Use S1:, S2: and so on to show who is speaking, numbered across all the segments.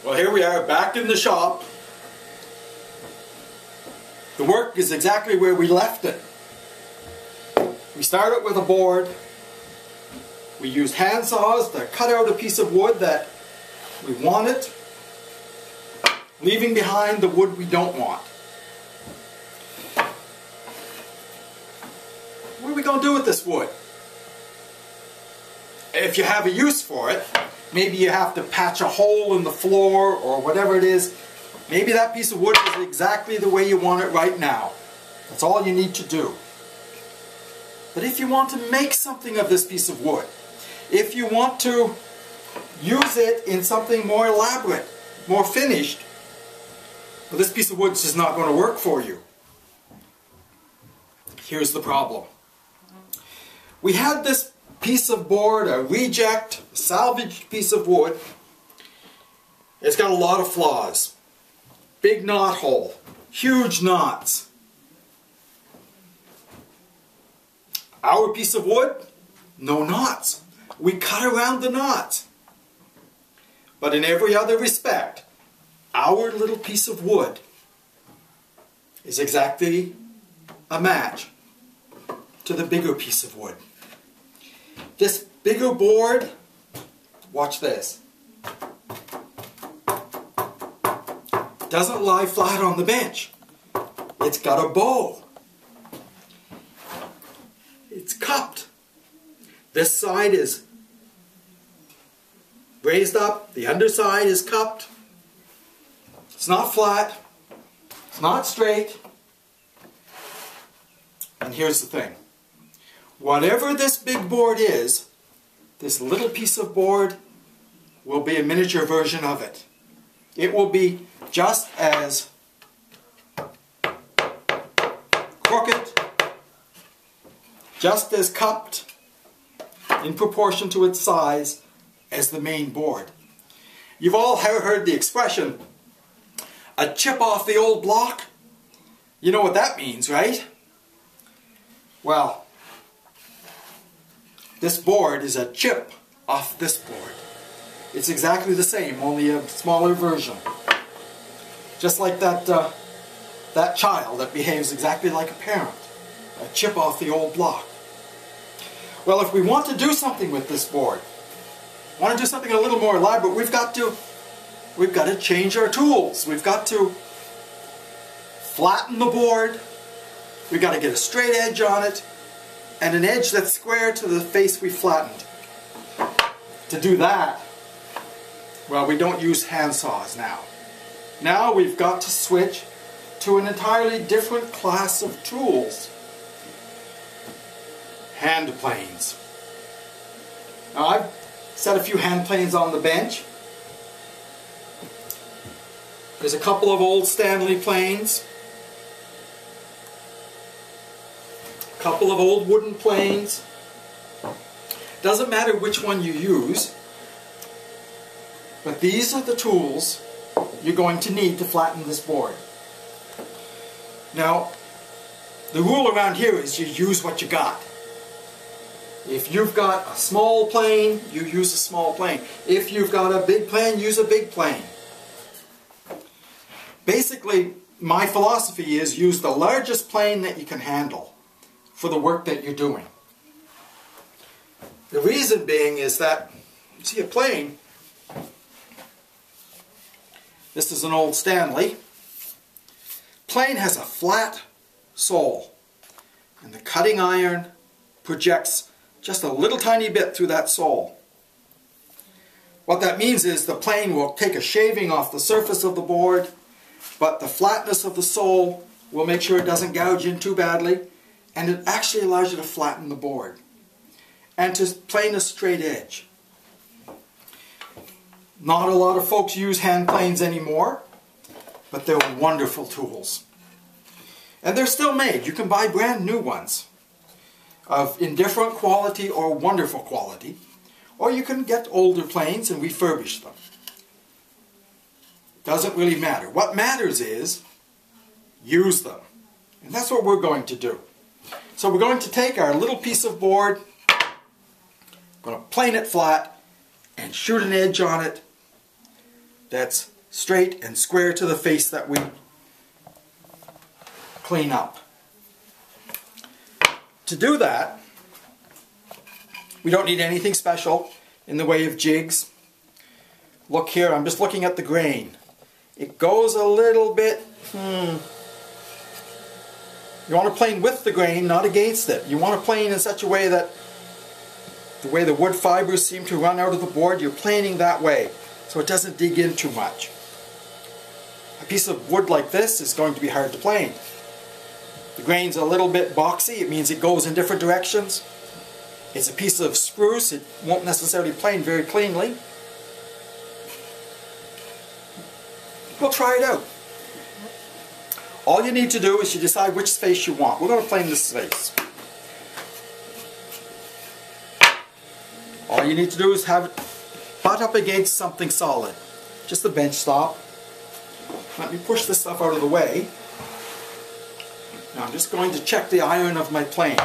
S1: Well, here we are back in the shop. The work is exactly where we left it. We started with a board. We used hand saws to cut out a piece of wood that we wanted, leaving behind the wood we don't want. What are we going to do with this wood? If you have a use for it, maybe you have to patch a hole in the floor or whatever it is. Maybe that piece of wood is exactly the way you want it right now. That's all you need to do. But if you want to make something of this piece of wood, if you want to use it in something more elaborate, more finished, well, this piece of wood is just not going to work for you. Here's the problem. We had this piece of board, a reject, salvaged piece of wood. It's got a lot of flaws. Big knot hole, huge knots. Our piece of wood, no knots. We cut around the knots. But in every other respect, our little piece of wood is exactly a match to the bigger piece of wood. This bigger board, watch this, doesn't lie flat on the bench. It's got a bow. It's cupped. This side is raised up, the underside is cupped. It's not flat, it's not straight. And here's the thing. Whatever this big board is, this little piece of board will be a miniature version of it. It will be just as crooked, just as cupped in proportion to its size as the main board. You've all heard the expression, a chip off the old block. You know what that means, right? Well, this board is a chip off this board. It's exactly the same, only a smaller version. Just like that child that behaves exactly like a parent. A chip off the old block. Well, if we want to do something with this board, want to do something a little more elaborate, we've got to change our tools. We've got to flatten the board. We've got to get a straight edge on it and an edge that's square to the face we flattened. To do that, well, we don't use hand saws now. Now we've got to switch to an entirely different class of tools. Hand planes. Now I've set a few hand planes on the bench. There's a couple of old Stanley planes. A couple of old wooden planes. Doesn't matter which one you use, but these are the tools you're going to need to flatten this board. Now, the rule around here is you use what you got. If you've got a small plane, you use a small plane. If you've got a big plane, use a big plane. Basically, my philosophy is use the largest plane that you can handle for the work that you're doing. The reason being is that, you see a plane, this is an old Stanley. Plane has a flat sole, and the cutting iron projects just a little tiny bit through that sole. What that means is the plane will take a shaving off the surface of the board, but the flatness of the sole will make sure it doesn't gouge in too badly, and it actually allows you to flatten the board and to plane a straight edge. Not a lot of folks use hand planes anymore, but they're wonderful tools. And they're still made. You can buy brand new ones of indifferent quality or wonderful quality, or you can get older planes and refurbish them. Doesn't really matter. What matters is use them. And that's what we're going to do. So we're going to take our little piece of board, going to plane it flat and shoot an edge on it that's straight and square to the face that we clean up. To do that, we don't need anything special in the way of jigs. Look here, I'm just looking at the grain. It goes a little bit, you want to plane with the grain, not against it. You want to plane in such a way that the way the wood fibers seem to run out of the board, you're planing that way so it doesn't dig in too much. A piece of wood like this is going to be hard to plane. The grain's a little bit boxy, it means it goes in different directions. It's a piece of spruce, it won't necessarily plane very cleanly. We'll try it out. All you need to do is you decide which face you want. We're going to plane this face. All you need to do is have it butt up against something solid. Just a bench stop. Let me push this stuff out of the way. Now I'm just going to check the iron of my plane.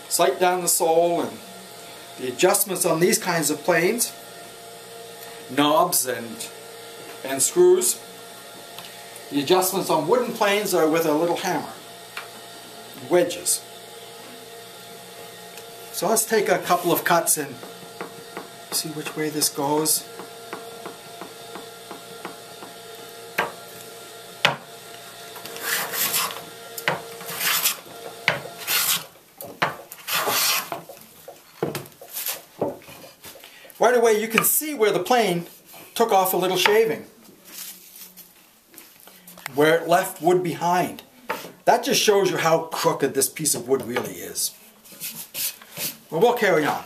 S1: Sight down the sole and the adjustments on these kinds of planes, knobs and screws. The adjustments on wooden planes are with a little hammer, wedges. So let's take a couple of cuts and see which way this goes. Right away you can see where the plane took off a little shaving, where it left wood behind. That just shows you how crooked this piece of wood really is. Well, we'll carry on.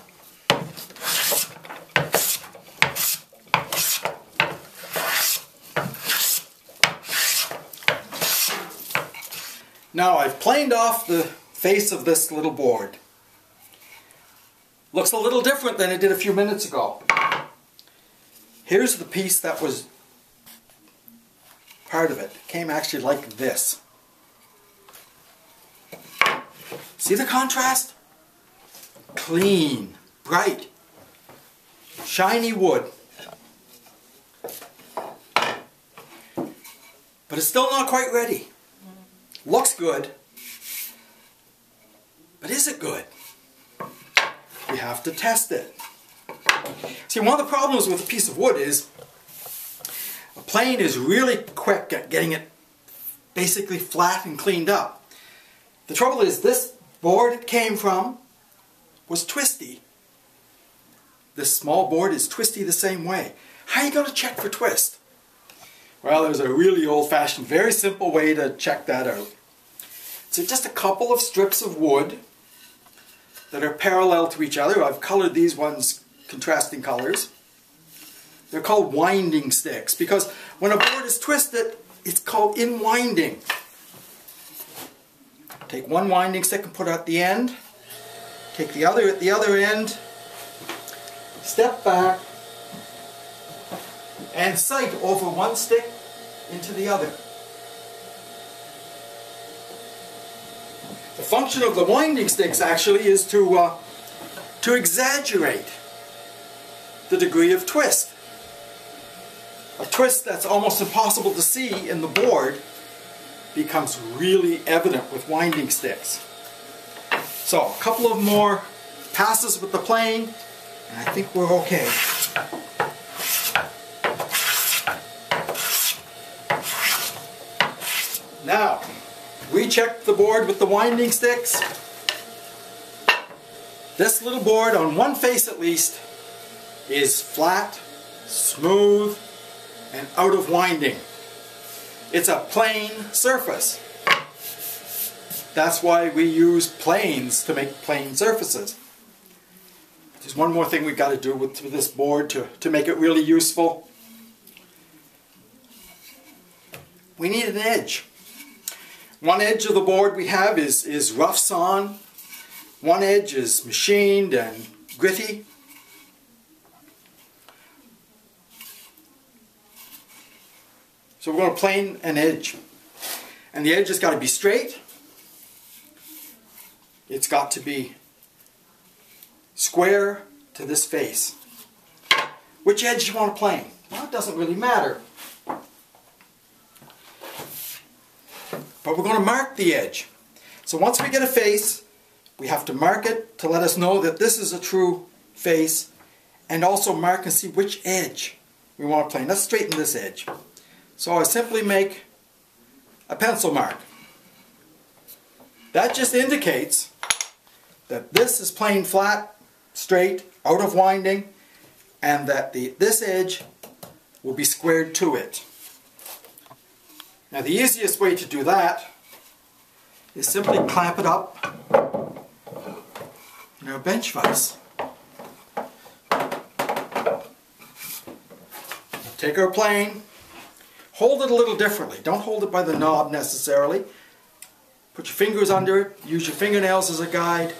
S1: Now I've planed off the face of this little board. Looks a little different than it did a few minutes ago. Here's the piece that was part of it. It came actually like this. See the contrast? Clean, bright, shiny wood. But it's still not quite ready. Looks good. But is it good? We have to test it. See, one of the problems with a piece of wood is a plane is really quick at getting it basically flat and cleaned up. The trouble is this board it came from was twisty. This small board is twisty the same way. How are you going to check for twist? Well, there's a really old-fashioned, very simple way to check that out. So just a couple of strips of wood that are parallel to each other. I've colored these ones contrasting colors. They're called winding sticks because when a board is twisted, it's called in-winding. Take one winding stick and put it at the end. Take the other at the other end. Step back and sight over one stick into the other. The function of the winding sticks actually is to exaggerate the degree of twist. A twist that's almost impossible to see in the board becomes really evident with winding sticks. So a couple of more passes with the plane and I think we're okay. Now, we checked the board with the winding sticks. This little board, on one face at least, is flat, smooth, and out of winding. It's a plane surface. That's why we use planes to make plane surfaces. There's one more thing we've got to do with this board to make it really useful. We need an edge. One edge of the board we have is rough sawn. One edge is machined and gritty. So we're going to plane an edge. And the edge has got to be straight. It's got to be square to this face. Which edge do you want to plane? Well, it doesn't really matter. but we're going to mark the edge. So once we get a face, we have to mark it to let us know that this is a true face, and also mark and see which edge we want to plane. Let's straighten this edge. So I simply make a pencil mark. That just indicates that this is plain flat, straight, out of winding, and that this edge will be squared to it. Now the easiest way to do that is simply clamp it up in our bench vise. Take our plane, hold it a little differently. Don't hold it by the knob necessarily. Put your fingers under it, use your fingernails as a guide.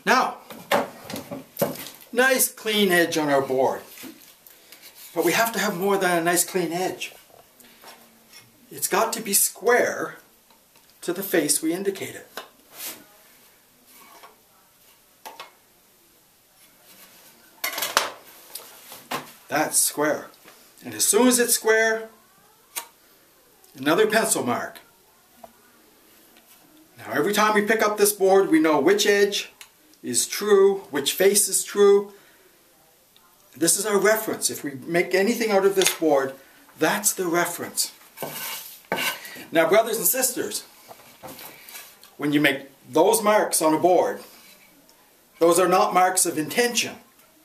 S1: Now, nice clean edge on our board. But we have to have more than a nice clean edge. It's got to be square to the face we indicated. That's square. And as soon as it's square, another pencil mark. Now every time we pick up this board, we know which edge is true, which face is true. This is our reference. If we make anything out of this board, that's the reference. Now, brothers and sisters, when you make those marks on a board, those are not marks of intention.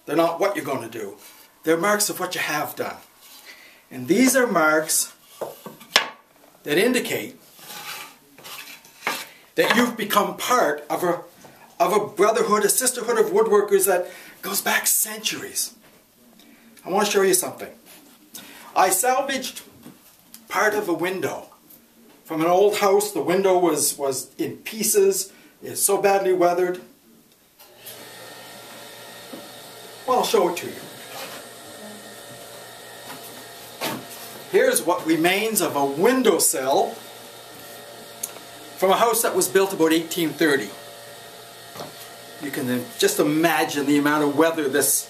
S1: They're not what you're going to do. They're marks of what you have done. And these are marks that indicate that you've become part of a brotherhood, a sisterhood of woodworkers that goes back centuries. I want to show you something. I salvaged part of a window from an old house. The window was in pieces. It's so badly weathered. Well, I'll show it to you. Here's what remains of a windowsill from a house that was built about 1830. You can then just imagine the amount of weather this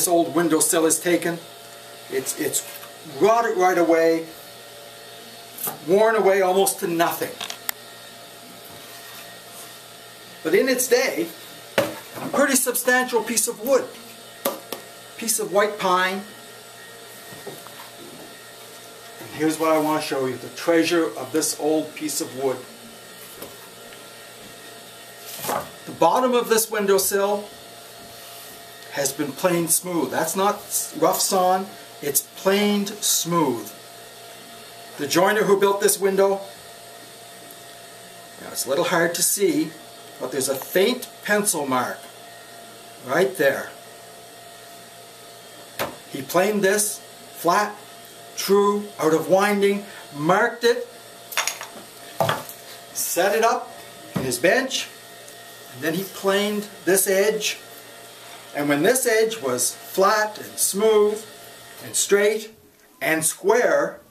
S1: old windowsill has taken. It's rotted right away, worn away almost to nothing. But in its day, a pretty substantial piece of wood, piece of white pine. And here's what I want to show you, the treasure of this old piece of wood. The bottom of this windowsill has been planed smooth. That's not rough sawn, it's planed smooth. The joiner who built this window, now it's a little hard to see, but there's a faint pencil mark right there. He planed this flat, true, out of winding, marked it, set it up in his bench, and then he planed this edge. And when this edge was flat and smooth and straight and square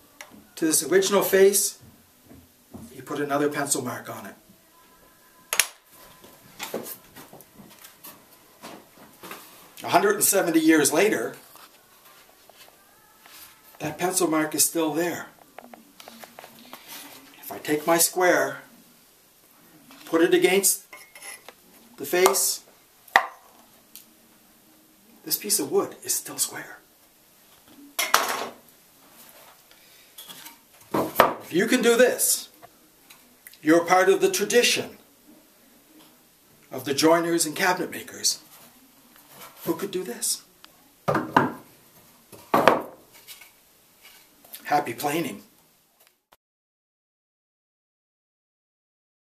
S1: to this original face, he put another pencil mark on it. A 170 years later, that pencil mark is still there. If I take my square, put it against the face, this piece of wood is still square. If you can do this, you're part of the tradition of the joiners and cabinet makers who could do this. Happy planing.